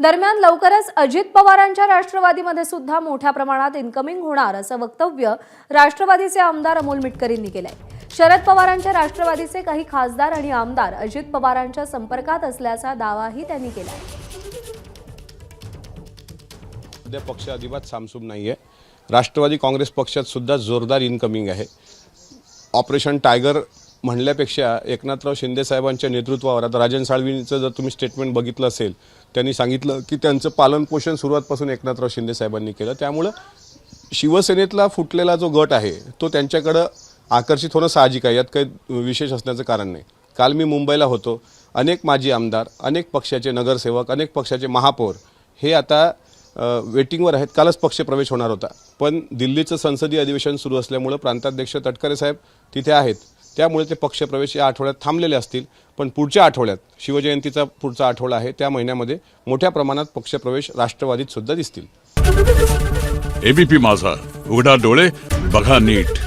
दरम्यान लवकरच अजित पवारांच्या राष्ट्रवादीमध्ये सुद्धा मोठ्या प्रमाणात इन्कमिंग होणार असं वक्तव्य राष्ट्रवादीचे आमदार अमोल मिटकरींनी केलंय। शरद पवारांच्या राष्ट्रवादीचे काही खासदार आणि आमदार अजित पवारांच्या संपर्कात असल्याचा दावाही त्यांनी केलाय। सध्या पक्ष अजिबात सामसूम नाहीये। राष्ट्रवादी काँग्रेस पक्षात सुद्धा जोरदार इनकमिंग आहे। ऑपरेशन टायगर म्हणल्यापेक्षा एकनाथराव शिंदे साहेबांच्या नेतृत्वावर आता राजन साळवींचं जर तुम्ही स्टेटमेंट बघितलं असेल, त्यांनी सांगितलं की त्यांचं पालनपोषण सुरुवातपासून एकनाथराव शिंदे साहेबांनी केलं। त्यामुळे शिवसेनेतला फुटलेला जो गट आहे तो त्यांच्याकडे आकर्षित होणं साहजिक आहे, यात काही विशेष असण्याचं कारण नाही। काल मी मुंबईला होतो, अनेक माजी आमदार, अनेक पक्षाचे नगरसेवक, अनेक पक्षाचे महापौर हे आता वेटिंगवर आहेत। कालच पक्षप्रवेश होणार होता, पण दिल्लीचं संसदीय अधिवेशन सुरू असल्यामुळे प्रांताध्यक्ष तटकरे साहेब तिथे आहेत, त्यामुळे ते पक्षप्रवेश या आठवड्यात थांबलेले असतील। पण पुढच्या आठवड्यात शिवजयंतीचा पुढचा आठवडा आहे, त्या महिन्यामध्ये मोठ्या प्रमाणात पक्षप्रवेश राष्ट्रवादीत सुद्धा दिसतील। एबीपी माझा, उघडा डोळे बघा नीट।